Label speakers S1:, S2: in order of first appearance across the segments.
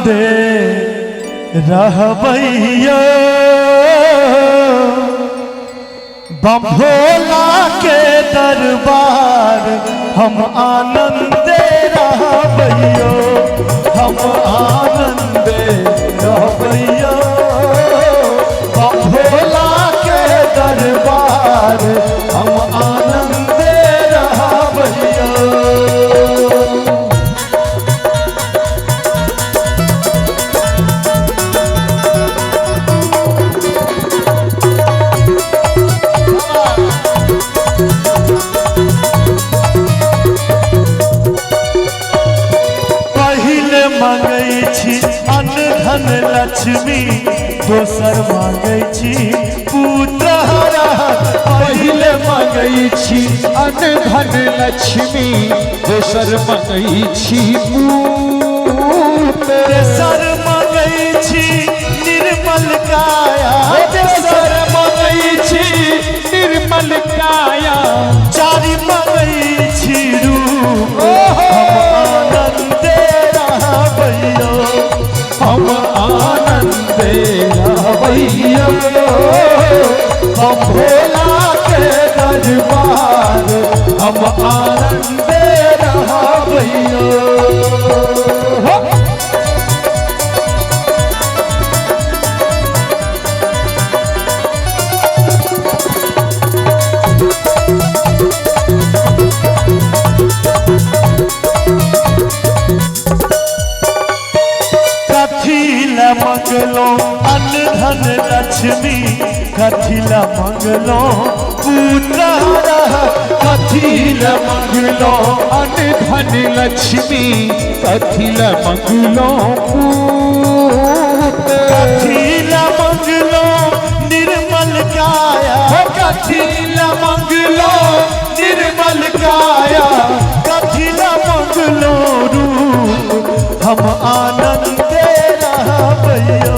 S1: दे रहबैया बम भोला के दरबार हम आनंद रहबैया हम आनंद रहबैया बम भोला के दरबार हम आनंद रहबैया। मांगै छी अन्न धन लक्ष्मी दोसर मांगै छी पुत्र
S2: पहिले मांगै छी अन्न धन लक्ष्मी दोसर मांगै छी पुत्र
S1: तेसर मांगै छी निर्मल काया
S2: तेसर मांगै छी निर्मल काया
S1: चारि मांगै छी रूप
S2: हम आनंद रहबैया
S1: हम भोला के दरबार हम आनंद रहबैया। कथिला मंगलो अन्न धन लक्ष्मी कथिला मंगलो पुत्र
S2: कथिला मंगलो अन्न धन लक्ष्मी कथिला मंगलो पुत्र
S1: कथिला मंगलो निर्मल काया
S2: कथिला मंगलो निर्मल काया
S1: कथिला मंगलो रूप हम आनंद रहबैया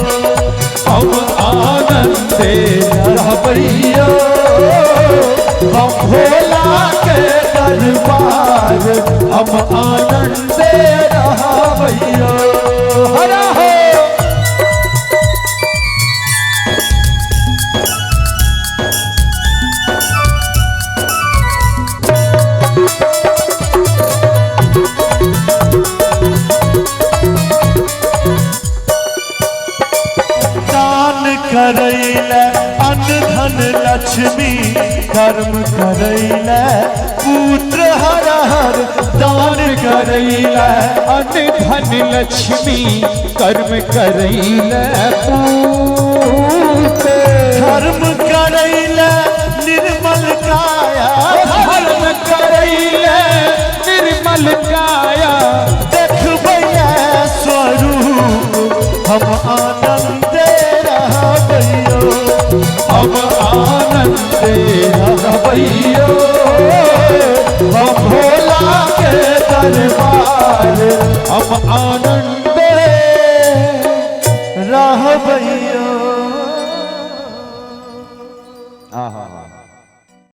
S2: हम आनंद रहबैया
S1: हम भोला के दरबार हम आनंद रहबैया। हरा हो करैले अन्न धन लक्ष्मी कर्म करैले पुत्र हर हर
S2: दान करैले अन्न धन लक्ष्मी कर्म करैले पुत्र
S1: धर्म करैले निर्मल काया
S2: धर्म करैले निर्मल काया
S1: देखबै स्वरूप हम आनंद
S2: हम आनंद रहबैया
S1: हम भोला के दरबार
S2: हम आनंद